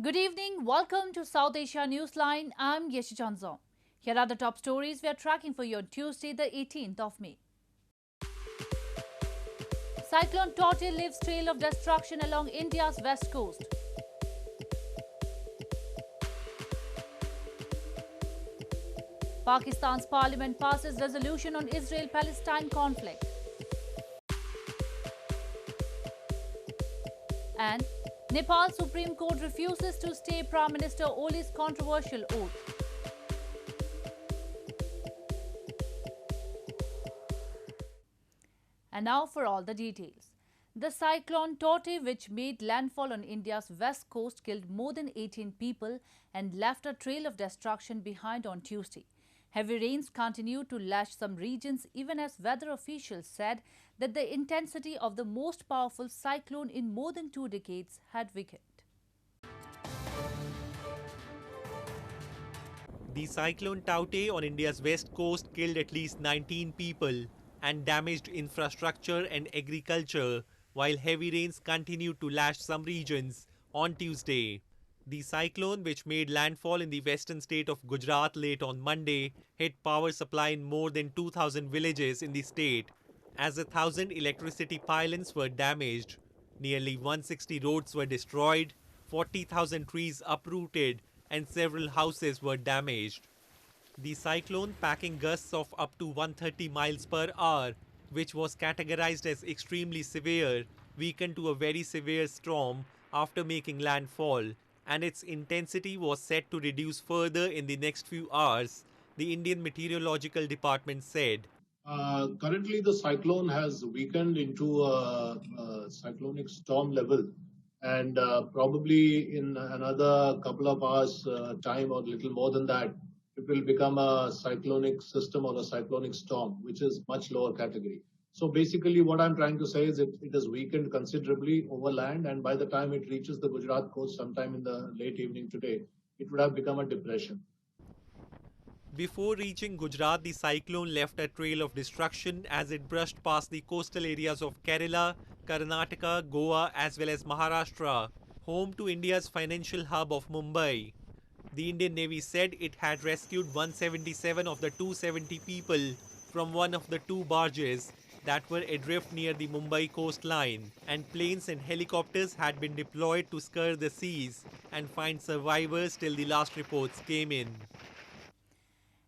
Good evening. Welcome to South Asia Newsline. I'm Yeshi Chanzong. Here are the top stories we are tracking for you on Tuesday, the 18th of May. Cyclone Tauktae leaves trail of destruction along India's west coast. Pakistan's parliament passes resolution on Israel-Palestine conflict. And Nepal Supreme Court refuses to stay Prime Minister Oli's controversial oath. And now for all the details. The cyclone Tauktae, which made landfall on India's west coast, killed more than 18 people and left a trail of destruction behind on Tuesday. Heavy rains continue to lash some regions, even as weather officials said that the intensity of the most powerful cyclone in more than 2 decades had weakened. The cyclone Tauktae on India's west coast killed at least 19 people and damaged infrastructure and agriculture, while heavy rains continued to lash some regions on Tuesday. The cyclone, which made landfall in the western state of Gujarat late on Monday, hit power supply in more than 2,000 villages in the state, as 1,000 electricity pylons were damaged. Nearly 160 roads were destroyed, 40,000 trees uprooted, and several houses were damaged. The cyclone, packing gusts of up to 130 miles per hour, which was categorized as extremely severe, weakened to a very severe storm after making landfall, and its intensity was set to reduce further in the next few hours, the Indian Meteorological Department said. Currently, the cyclone has weakened into a cyclonic storm level, and probably in another couple of hours' time or little more than that, it will become a cyclonic system or a cyclonic storm, which is much lower category. So basically what I'm trying to say is it has weakened considerably over land, and by the time it reaches the Gujarat coast sometime in the late evening today, it would have become a depression. Before reaching Gujarat, the cyclone left a trail of destruction as it brushed past the coastal areas of Kerala, Karnataka, Goa as well as Maharashtra, home to India's financial hub of Mumbai. The Indian Navy said it had rescued 177 of the 270 people from one of the 2 barges that were adrift near the Mumbai coastline, and planes and helicopters had been deployed to scur the seas and find survivors till the last reports came in.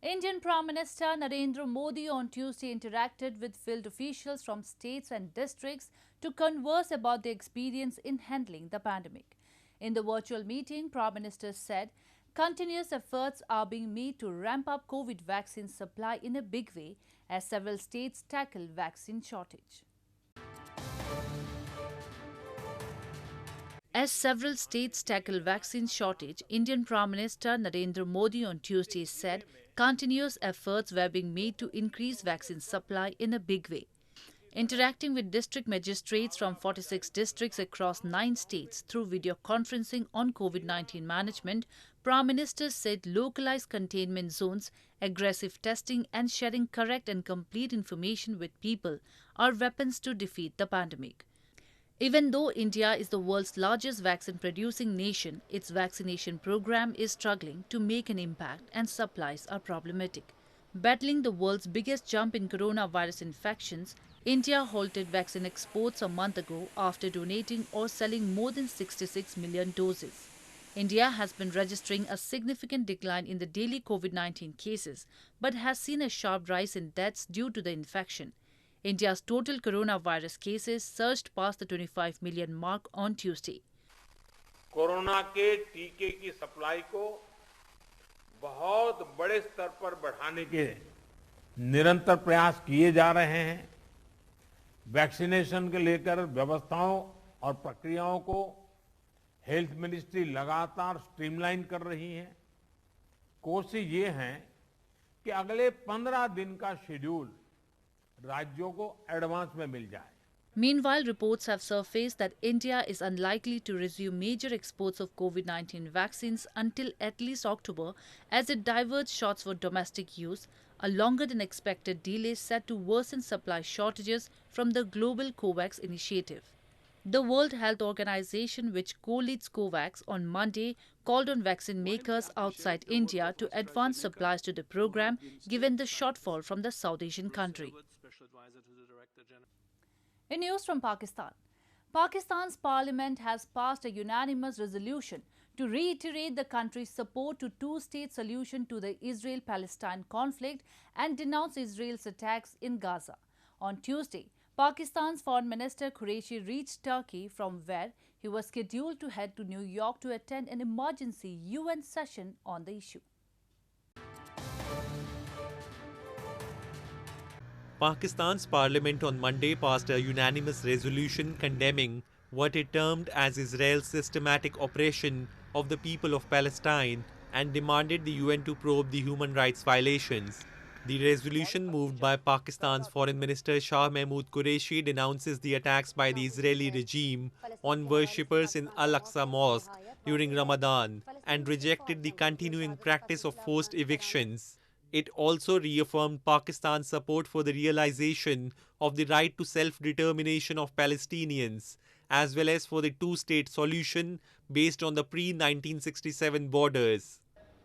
Indian Prime Minister Narendra Modi on Tuesday interacted with field officials from states and districts to converse about their experience in handling the pandemic. In the virtual meeting, Prime Minister said continuous efforts are being made to ramp up COVID vaccine supply in a big way as several states tackle vaccine shortage. As several states tackle vaccine shortage, Indian Prime Minister Narendra Modi on Tuesday said continuous efforts were being made to increase vaccine supply in a big way. Interacting with district magistrates from 46 districts across 9 states through video conferencing on COVID-19 management, Prime Minister said localized containment zones, aggressive testing and sharing correct and complete information with people are weapons to defeat the pandemic. Even though India is the world's largest vaccine-producing nation, its vaccination program is struggling to make an impact and supplies are problematic. Battling the world's biggest jump in coronavirus infections, India halted vaccine exports a month ago after donating or selling more than 66 million doses. India has been registering a significant decline in the daily COVID-19 cases, but has seen a sharp rise in deaths due to the infection. India's total coronavirus cases surged past the 25 million mark on Tuesday. Corona के टीके की supply को बहुत बड़े स्तर पर बढ़ाने के निरंतर प्रयास किए जा रहे हैं। वैक्सीनेशन के लेकर व्यवस्थाओं और प्रक्रियाओं को हेल्थ मिनिस्ट्री लगातार स्ट्रीमलाइन कर रही है। कोशिश ये है कि अगले 15 दिन का शेड्यूल राज्यों को एडवांस में मिल जाए। Meanwhile, reports have surfaced that India is unlikely to resume major exports of COVID-19 vaccines until at least October as it diverts shots for domestic use, a longer than expected delay set to worsen supply shortages from the global COVAX initiative. The World Health Organization, which co-leads COVAX, on Monday called on vaccine makers outside India to advance supplies to the program, given the shortfall from the South Asian country. In news from Pakistan, Pakistan's parliament has passed a unanimous resolution to reiterate the country's support to two-state solution to the Israel-Palestine conflict and denounce Israel's attacks in Gaza. On Tuesday, Pakistan's Foreign Minister Qureshi reached Turkey, from where he was scheduled to head to New York to attend an emergency UN session on the issue. Pakistan's parliament on Monday passed a unanimous resolution condemning what it termed as Israel's systematic oppression of the people of Palestine and demanded the UN to probe the human rights violations. The resolution, moved by Pakistan's Foreign Minister Shah Mahmood Qureshi, denounces the attacks by the Israeli regime on worshippers in Al-Aqsa Mosque during Ramadan and rejected the continuing practice of forced evictions. It also reaffirmed Pakistan's support for the realization of the right to self-determination of Palestinians, as well as for the two-state solution based on the pre-1967 borders.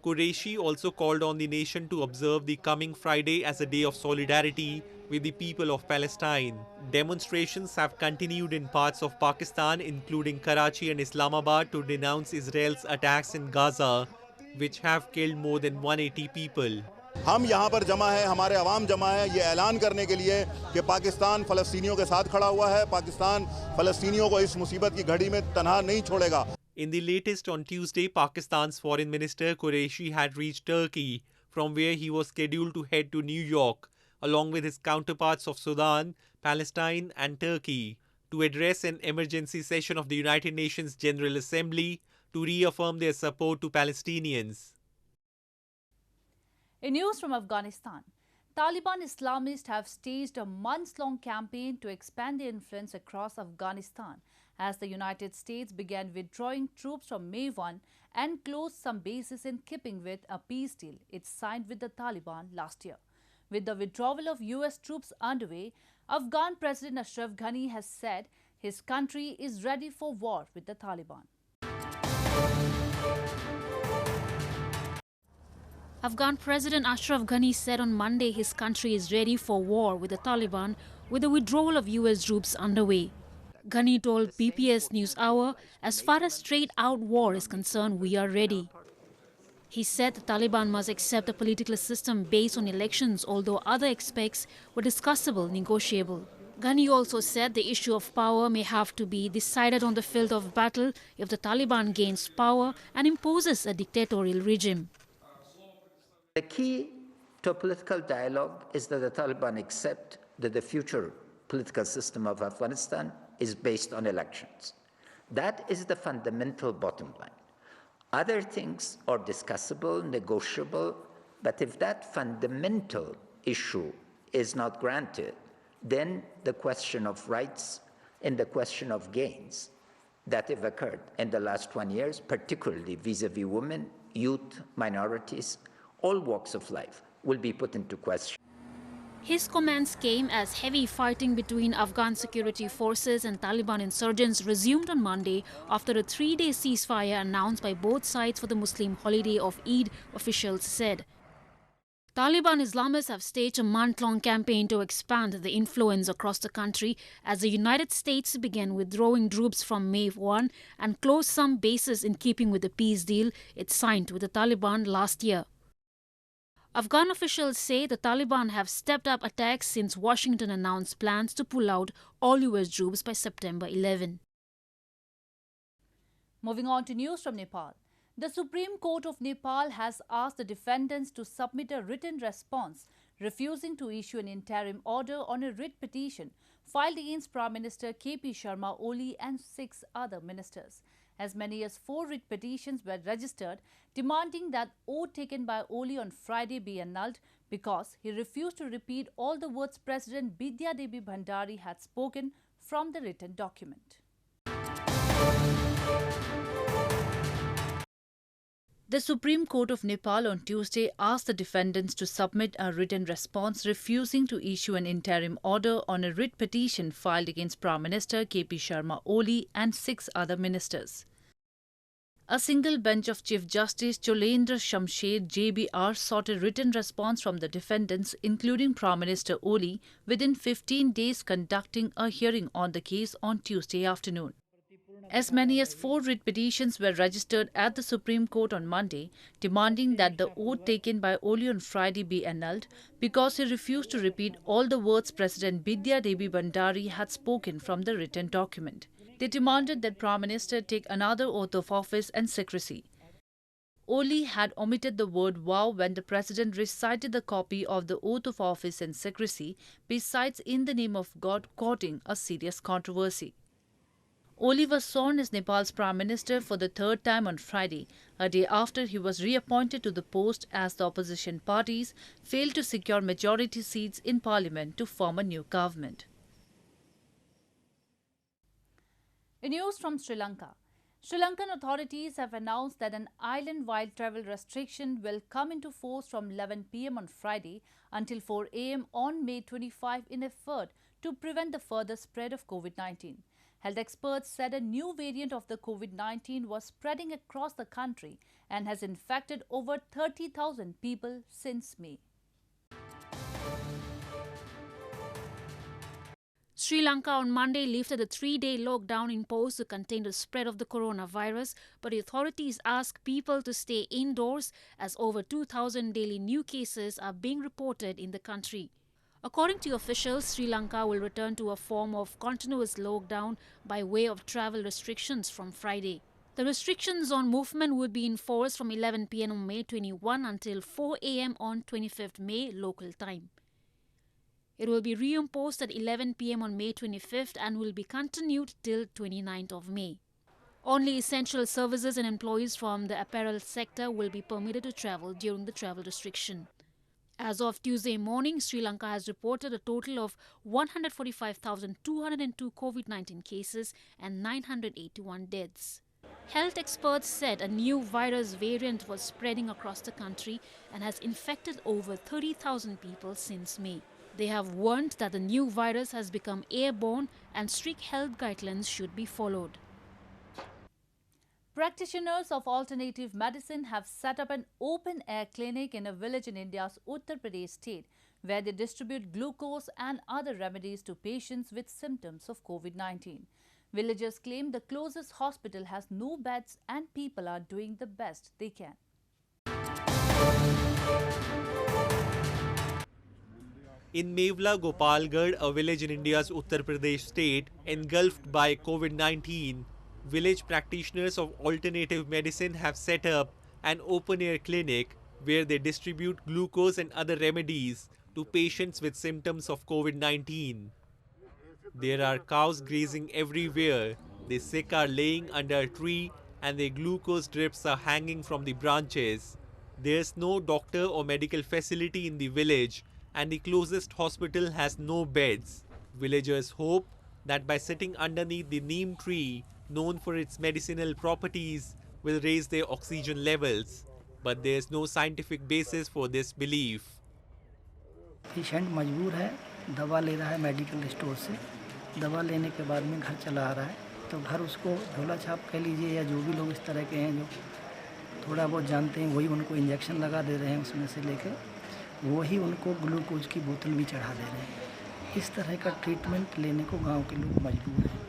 Qureshi also called on the nation to observe the coming Friday as a day of solidarity with the people of Palestine. Demonstrations have continued in parts of Pakistan, including Karachi and Islamabad, to denounce Israel's attacks in Gaza, which have killed more than 180 people. हम यहाँ पर जमा है, हमारे अवाम जमा है, ये ऐलान करने के लिए कि पाकिस्तान फ़लस्तीनियों के साथ खड़ा हुआ है, पाकिस्तान फ़लस्तीनियों को इस मुसीबत की घड़ी में तन्हा नहीं छोड़ेगा. In the latest on Tuesday, Pakistan's Foreign Minister Qureshi had reached Turkey, from where he was scheduled to head to New York, along with his counterparts of Sudan, Palestine and Turkey, to address an emergency session of the United Nations General Assembly to reaffirm their support to Palestinians. In news from Afghanistan, Taliban Islamists have staged a months-long campaign to expand their influence across Afghanistan as the United States began withdrawing troops from May 1 and closed some bases in keeping with a peace deal it signed with the Taliban last year. With the withdrawal of US troops underway, Afghan President Ashraf Ghani has said his country is ready for war with the Taliban. Afghan President Ashraf Ghani said on Monday his country is ready for war with the Taliban with the withdrawal of US troops underway. Ghani told PPS NewsHour, as far as straight-out war is concerned, we are ready. He said the Taliban must accept a political system based on elections, although other aspects were discussable, negotiable. Ghani also said the issue of power may have to be decided on the field of battle if the Taliban gains power and imposes a dictatorial regime. The key to political dialogue is that the Taliban accept that the future political system of Afghanistan is based on elections. That is the fundamental bottom line. Other things are discussable, negotiable, but if that fundamental issue is not granted, then the question of rights and the question of gains that have occurred in the last 20 years, particularly vis-à-vis women, youth, minorities, all walks of life, will be put into question. His comments came as heavy fighting between Afghan security forces and Taliban insurgents resumed on Monday after a 3-day ceasefire announced by both sides for the Muslim holiday of Eid, officials said. Taliban Islamists have staged a month-long campaign to expand the influence across the country as the United States began withdrawing troops from May 1 and closed some bases in keeping with the peace deal it signed with the Taliban last year. Afghan officials say the Taliban have stepped up attacks since Washington announced plans to pull out all US troops by September 11. Moving on to news from Nepal. The Supreme Court of Nepal has asked the defendants to submit a written response, refusing to issue an interim order on a writ petition filed against Prime Minister K.P. Sharma Oli and 6 other ministers. As many as 4 writ petitions were registered, demanding that oath taken by Oli on Friday be annulled because he refused to repeat all the words President Bidya Devi Bhandari had spoken from the written document. The Supreme Court of Nepal on Tuesday asked the defendants to submit a written response refusing to issue an interim order on a writ petition filed against Prime Minister K.P. Sharma Oli and 6 other ministers. A single bench of Chief Justice Cholendra Shamsher JBR sought a written response from the defendants, including Prime Minister Oli, within 15 days, conducting a hearing on the case on Tuesday afternoon. As many as 4 writ petitions were registered at the Supreme Court on Monday, demanding that the oath taken by Oli on Friday be annulled because he refused to repeat all the words President Bidya Devi Bhandari had spoken from the written document. They demanded that Prime Minister take another oath of office and secrecy. Oli had omitted the word vow when the President recited the copy of the oath of office and secrecy, besides in the name of God, causing a serious controversy. Oli was sworn as Nepal's Prime Minister for the 3rd time on Friday, a day after he was reappointed to the post as the opposition parties failed to secure majority seats in Parliament to form a new government. In news from Sri Lanka, Sri Lankan authorities have announced that an island-wide travel restriction will come into force from 11 p.m. on Friday until 4 a.m. on May 25 in an effort to prevent the further spread of COVID-19. Health experts said a new variant of the COVID-19 was spreading across the country and has infected over 30,000 people since May. Sri Lanka on Monday lifted a 3-day lockdown imposed to contain the spread of the coronavirus, but the authorities asked people to stay indoors as over 2,000 daily new cases are being reported in the country. According to officials, Sri Lanka will return to a form of continuous lockdown by way of travel restrictions from Friday. The restrictions on movement would be enforced from 11 p.m. on May 21 until 4 a.m. on 25th May local time. It will be reimposed at 11 p.m. on May 25th and will be continued till 29th of May. Only essential services and employees from the apparel sector will be permitted to travel during the travel restriction. As of Tuesday morning, Sri Lanka has reported a total of 145,202 COVID-19 cases and 981 deaths. Health experts said a new virus variant was spreading across the country and has infected over 30,000 people since May. They have warned that the new virus has become airborne and strict health guidelines should be followed. Practitioners of alternative medicine have set up an open-air clinic in a village in India's Uttar Pradesh state where they distribute glucose and other remedies to patients with symptoms of COVID-19. Villagers claim the closest hospital has no beds and people are doing the best they can. In Mevla, Gopalgarh, a village in India's Uttar Pradesh state engulfed by COVID-19, village practitioners of alternative medicine have set up an open-air clinic where they distribute glucose and other remedies to patients with symptoms of COVID-19. There are cows grazing everywhere, the sick are laying under a tree and their glucose drips are hanging from the branches. There's no doctor or medical facility in the village and the closest hospital has no beds. Villagers hope that by sitting underneath the neem tree, known for its medicinal properties, will raise their oxygen levels. But there's no scientific basis for this belief. Patient मजबूर है, दवा ले रहा है medical store से, दवा लेने के बाद में घर चला आ रहा है, तो घर उसको झोला छाप कह लीजिए या जो भी लोग इस तरह के हैं जो थोड़ा बहुत जानते हैं वही उनको इंजेक्शन लगा दे रहे हैं उसमें से लेकर वही उनको ग्लूकोज की बोतल भी चढ़ा दे रहे हैं. इस तरह का ट्रीटमेंट लेने को गांव के लोग मजबूर हैं.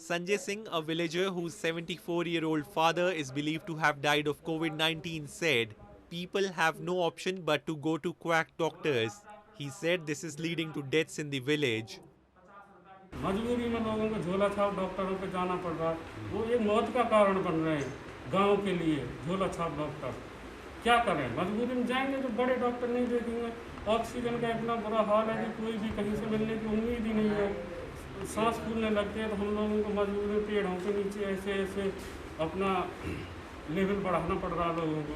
Sanjay Singh, a villager whose 74-year-old father is believed to have died of COVID-19, said people have no option but to go to quack doctors. He said this is leading to deaths in the village. मजबूरी में लोगों को झोला छाप डॉक्टरों पे जाना पड़ रहा है. वो एक मौत का कारण बन रहे हैं गांव के लिए. झोला छाप डॉक्टर क्या करें, मजबूरी में जाएंगे तो बड़े डॉक्टर नहीं देखेंगे. ऑक्सीजन का इतना बुरा हाल है कि कोई भी कहीं से मिलने की उम्मीद ही नहीं है. सांस फूलने लगते हैं तो हम लोगों को मजबूरी में पेड़ों के नीचे ऐसे ऐसे अपना लेवल बढ़ाना पड़ रहा है लोगों को.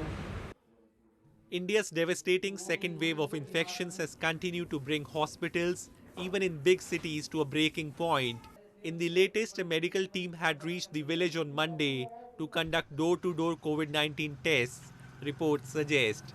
India's devastating second wave of infections has continued to bring hospitals, even in big cities, to a breaking point. In the latest, a medical team had reached the village on Monday to conduct door-to-door COVID-19 tests, reports suggest.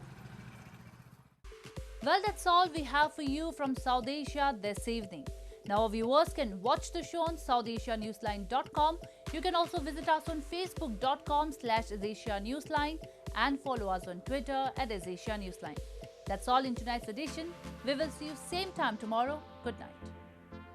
Well, that's all we have for you from South Asia this evening. Now, our viewers can watch the show on SouthAsiaNewsline.com. You can also visit us on Facebook.com/AsAsiaNewsline and follow us on Twitter @AsAsiaNewsline. That's all in tonight's edition. We will see you same time tomorrow. Good night.